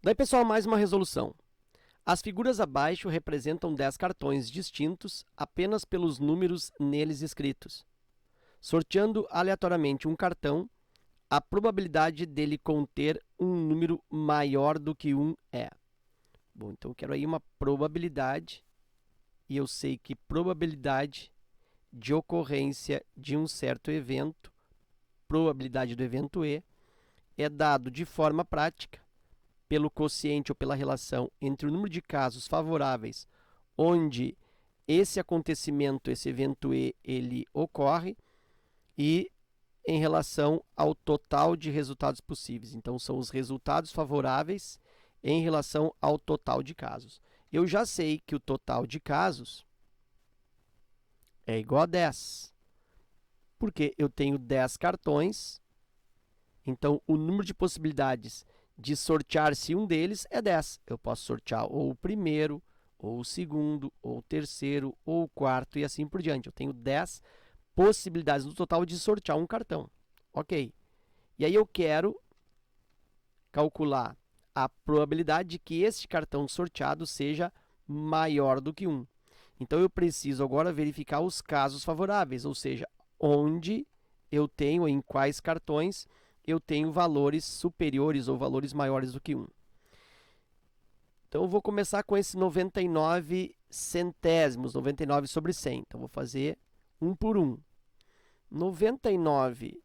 Daí, pessoal, mais uma resolução. As figuras abaixo representam 10 cartões distintos apenas pelos números neles escritos. Sorteando aleatoriamente um cartão, a probabilidade dele conter um número maior do que 1 é. Bom, então eu quero aí uma probabilidade, e eu sei que probabilidade de ocorrência de um certo evento, probabilidade do evento E, é dado de forma prática pelo quociente ou pela relação entre o número de casos favoráveis onde esse acontecimento, esse evento E, ele ocorre, e em relação ao total de resultados possíveis. Então, são os resultados favoráveis em relação ao total de casos. Eu já sei que o total de casos é igual a 10, porque eu tenho 10 cartões, então o número de possibilidades de sortear-se um deles é 10. Eu posso sortear ou o primeiro, ou o segundo, ou o terceiro, ou o quarto, e assim por diante. Eu tenho 10 possibilidades no total de sortear um cartão. Ok. E aí eu quero calcular a probabilidade de que este cartão sorteado seja maior do que 1. Então, eu preciso agora verificar os casos favoráveis, ou seja, onde eu tenho, em quais cartões, eu tenho valores superiores ou valores maiores do que 1. Então, eu vou começar com esse 99 centésimos, 99 sobre 100. Então, vou fazer um por um. 99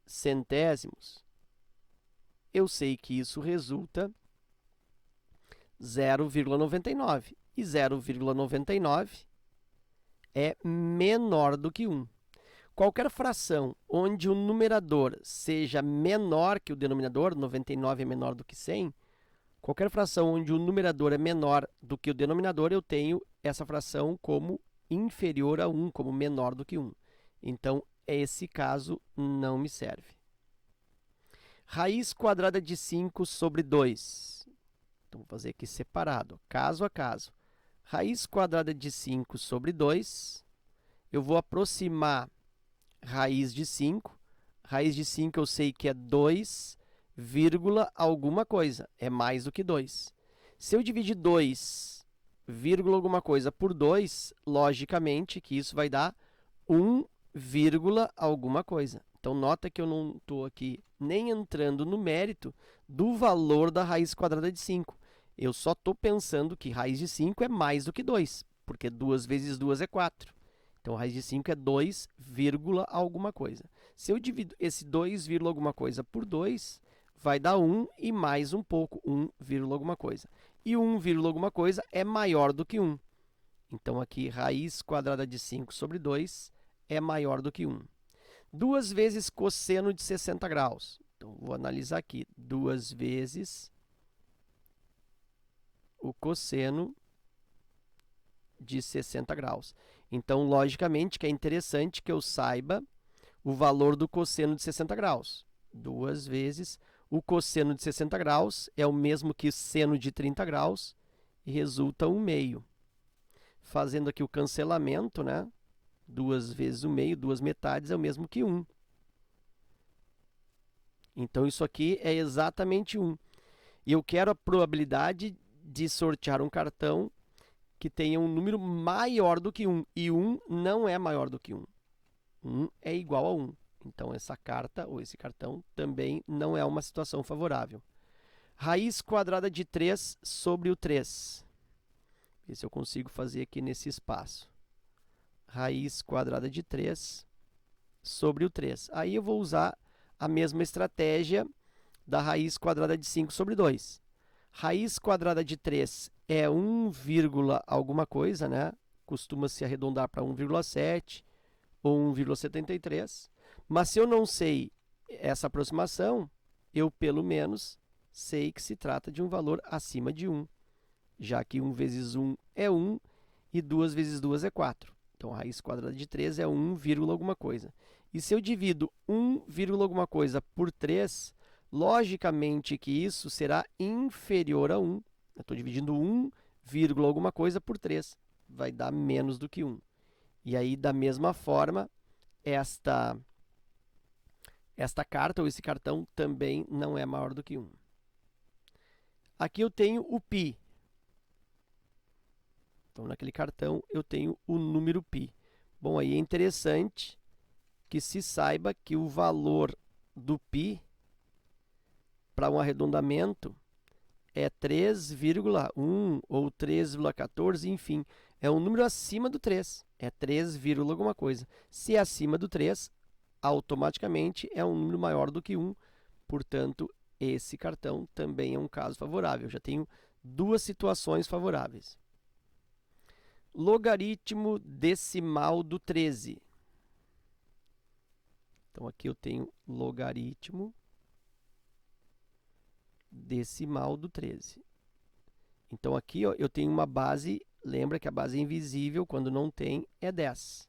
centésimos, eu sei que isso resulta 0,99. E 0,99 é menor do que 1. Qualquer fração onde o numerador seja menor que o denominador, 99 é menor do que 100, qualquer fração onde o numerador é menor do que o denominador, eu tenho essa fração como inferior a 1, como menor do que 1. Então, esse caso não me serve. Raiz quadrada de 5 sobre 2. Então, vou fazer aqui separado, caso a caso. Raiz quadrada de 5 sobre 2. Eu vou aproximar raiz de 5. Raiz de 5 eu sei que é 2, alguma coisa. É mais do que 2. Se eu dividir 2, alguma coisa por 2, logicamente que isso vai dar 1, alguma coisa. Então, nota que eu não estou aqui nem entrando no mérito do valor da raiz quadrada de 5. Eu só estou pensando que raiz de 5 é mais do que 2, porque 2 vezes 2 é 4. Então, a raiz de 5 é 2, alguma coisa. Se eu divido esse 2, alguma coisa por 2, vai dar 1 e mais um pouco, 1, alguma coisa. E 1, alguma coisa é maior do que 1. Então, aqui, raiz quadrada de 5 sobre 2 é maior do que 1. 2 vezes cosseno de 60 graus. Então, vou analisar aqui. 2 vezes o cosseno de 60 graus. Então, logicamente, que é interessante que eu saiba o valor do cosseno de 60 graus. 2 vezes o cosseno de 60 graus é o mesmo que seno de 30 graus e resulta 1/2. Fazendo aqui o cancelamento, né? 2 vezes 1/2, 2 metades, é o mesmo que 1. Então, isso aqui é exatamente 1. E eu quero a probabilidade de sortear um cartão que tenha um número maior do que 1. E 1 não é maior do que 1. 1 é igual a 1. Então, essa carta ou esse cartão também não é uma situação favorável. Raiz quadrada de 3 sobre o 3. Ver se eu consigo fazer aqui nesse espaço. Raiz quadrada de 3 sobre o 3. Aí eu vou usar a mesma estratégia da raiz quadrada de 5 sobre 2. Raiz quadrada de 3 é 1, alguma coisa, né? Costuma-se arredondar para 1,7 ou 1,73. Mas se eu não sei essa aproximação, eu pelo menos sei que se trata de um valor acima de 1, já que 1 vezes 1 é 1 e 2 vezes 2 é 4. Então, a raiz quadrada de 3 é 1, alguma coisa. E se eu divido 1, alguma coisa por 3, logicamente que isso será inferior a 1. Eu estou dividindo 1, alguma coisa por 3. Vai dar menos do que 1. E aí, da mesma forma, esta carta ou esse cartão também não é maior do que 1. Aqui eu tenho o π. Então, naquele cartão, eu tenho o número π. Bom, aí é interessante que se saiba que o valor do π, para um arredondamento, é 3,1 ou 3,14, enfim, é um número acima do 3, é 3, alguma coisa. Se é acima do 3, automaticamente é um número maior do que 1, portanto, esse cartão também é um caso favorável. Eu já tenho duas situações favoráveis. Logaritmo decimal do 13. Então, aqui eu tenho logaritmo decimal do 13. Então, aqui ó, eu tenho uma base, lembra que a base é invisível, quando não tem, é 10.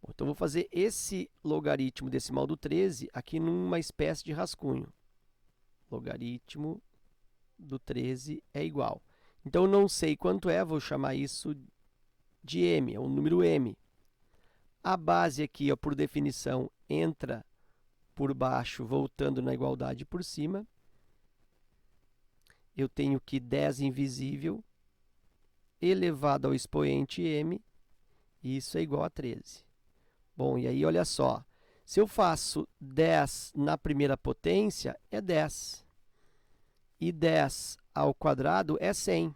Bom, então, vou fazer esse logaritmo decimal do 13 aqui numa espécie de rascunho. Logaritmo do 13 é igual. Então, eu não sei quanto é, vou chamar isso de m, é um número m. A base aqui, ó, por definição, entra por baixo, voltando na igualdade por cima. Eu tenho que 10 invisível elevado ao expoente m, e isso é igual a 13. Bom, e aí, olha só, se eu faço 10 na primeira potência, é 10. E 10 ao quadrado é 100.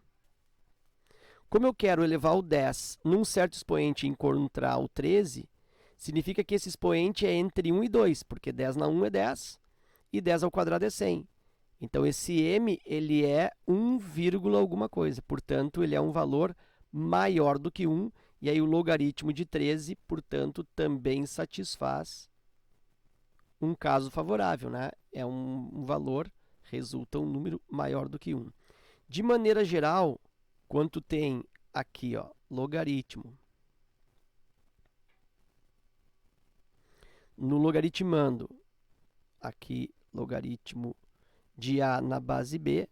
Como eu quero elevar o 10 num certo expoente e encontrar o 13, significa que esse expoente é entre 1 e 2, porque 10 na 1 é 10 e 10 ao quadrado é 100. Então, esse m ele é 1, alguma coisa, portanto, ele é um valor maior do que 1, e aí o logaritmo de 13, portanto, também satisfaz um caso favorável, né? É um valor, resulta um número maior do que 1. De maneira geral, quanto tem aqui, ó, logaritmo, no logaritmando, aqui, logaritmo de a na base b,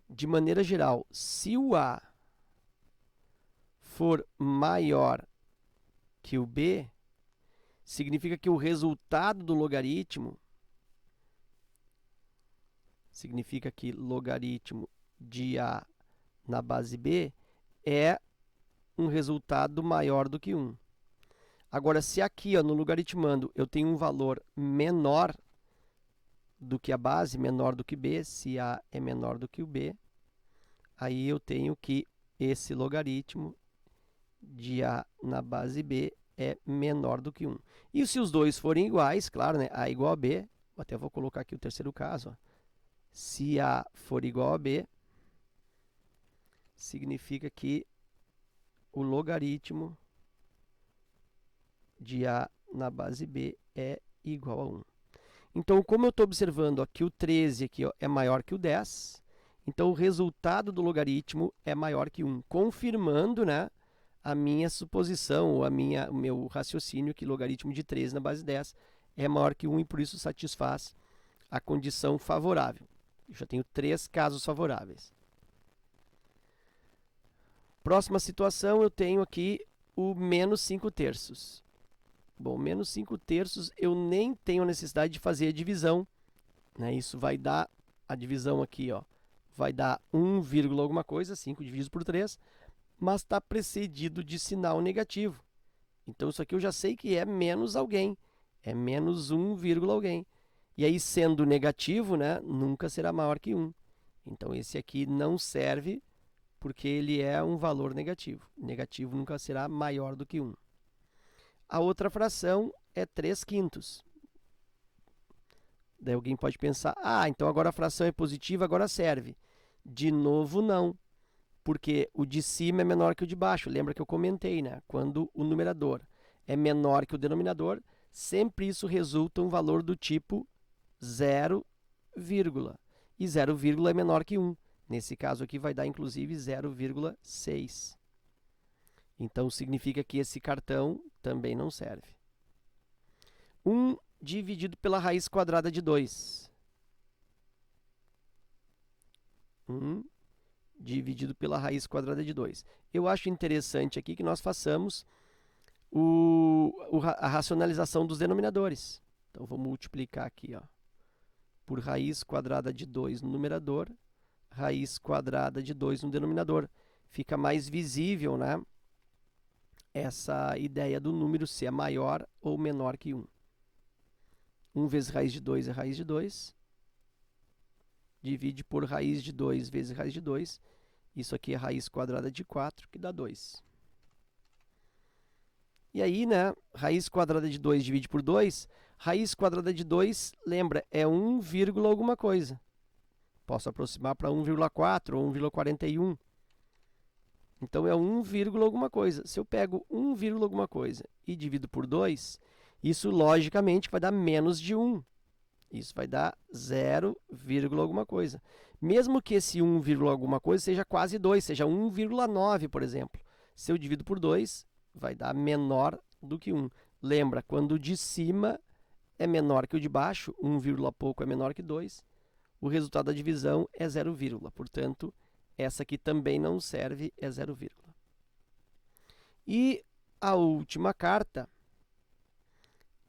de maneira geral, se o a for maior que o b, significa que o resultado do logaritmo, significa que logaritmo de a na base b é um resultado maior do que 1. Agora, se aqui, ó, no logaritmando, eu tenho um valor menor do que a base, menor do que b, se a é menor do que o b, aí eu tenho que esse logaritmo de a na base b é menor do que 1. E se os dois forem iguais, claro, né, a igual a b, até vou colocar aqui o terceiro caso, ó. Se a for igual a b, significa que o logaritmo de a na base b é igual a 1. Então, como eu estou observando aqui o 13 aqui, ó, é maior que o 10, então o resultado do logaritmo é maior que 1, confirmando, né, a minha suposição, ou o meu raciocínio que logaritmo de 13 na base 10 é maior que 1 e por isso satisfaz a condição favorável. Eu já tenho 3 casos favoráveis. Próxima situação, eu tenho aqui o menos 5 terços. Bom, menos 5 terços, eu nem tenho necessidade de fazer a divisão, né? Isso vai dar, a divisão aqui, ó, vai dar 1, alguma coisa, 5 dividido por 3, mas está precedido de sinal negativo. Então, isso aqui eu já sei que é menos alguém, é menos 1, alguém. E aí, sendo negativo, né, nunca será maior que 1. Então, esse aqui não serve porque ele é um valor negativo. Negativo nunca será maior do que 1. A outra fração é 3/5. Daí alguém pode pensar, então agora a fração é positiva, agora serve. De novo, não, porque o de cima é menor que o de baixo. Lembra que eu comentei, né? Quando o numerador é menor que o denominador, sempre isso resulta um valor do tipo 0, e 0, é menor que 1. Nesse caso aqui vai dar, inclusive, 0,6. Então, significa que esse cartão também não serve. 1 dividido pela raiz quadrada de 2. 1 dividido pela raiz quadrada de 2. Eu acho interessante aqui que nós façamos a racionalização dos denominadores. Então, vou multiplicar aqui, ó. por raiz quadrada de 2 no numerador, raiz quadrada de 2 no denominador. Fica mais visível, né, essa ideia do número ser maior ou menor que 1. 1 vezes raiz de 2 é raiz de 2. Divide por raiz de 2 vezes raiz de 2. Isso aqui é raiz quadrada de 4, que dá 2. E aí, né, raiz quadrada de 2 divide por 2. Raiz quadrada de 2, lembra, é 1, alguma coisa. Posso aproximar para 1,4 ou 1,41. Então, é 1, alguma coisa. Se eu pego 1, alguma coisa e divido por 2, isso, logicamente, vai dar menos de 1. Isso vai dar 0, alguma coisa. Mesmo que esse 1, alguma coisa seja quase 2, seja 1,9, por exemplo. Se eu divido por 2, vai dar menor do que 1. Lembra, quando o de cima é menor que o de baixo, 1, pouco é menor que 2, o resultado da divisão é 0, portanto, essa aqui também não serve, é 0, E a última carta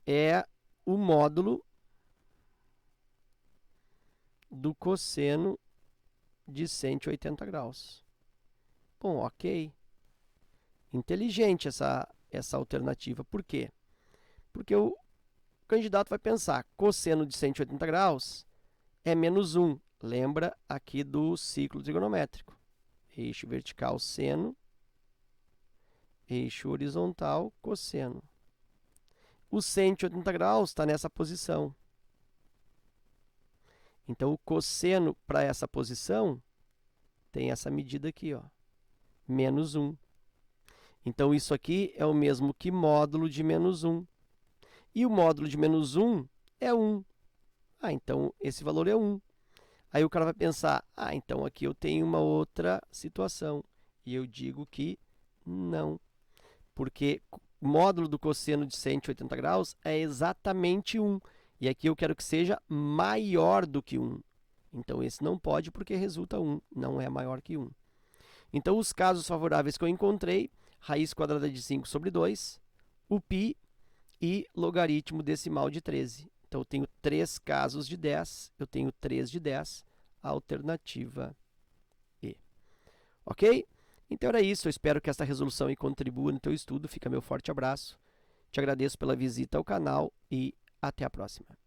é o módulo do cosseno de 180 graus. Bom, ok. Inteligente essa alternativa. Por quê? Porque o candidato vai pensar, cosseno de 180 graus é menos 1. Lembra aqui do ciclo trigonométrico. Eixo vertical, seno. Eixo horizontal, cosseno. O 180 graus está nessa posição. Então, o cosseno para essa posição tem essa medida aqui, ó, menos 1. Então, isso aqui é o mesmo que módulo de menos 1. E o módulo de menos 1 é 1. Então, esse valor é 1. Aí o cara vai pensar, então aqui eu tenho uma outra situação. E eu digo que não. Porque o módulo do cosseno de 180 graus é exatamente 1. E aqui eu quero que seja maior do que 1. Então, esse não pode porque resulta 1, não é maior que 1. Então, os casos favoráveis que eu encontrei, raiz quadrada de 5 sobre 2, o π e logaritmo decimal de 13. Então, eu tenho 3 casos de 10, eu tenho 3 de 10, a alternativa E. Ok? Então, era isso. Eu espero que esta resolução contribua no teu estudo. Fica meu forte abraço. Te agradeço pela visita ao canal e até a próxima.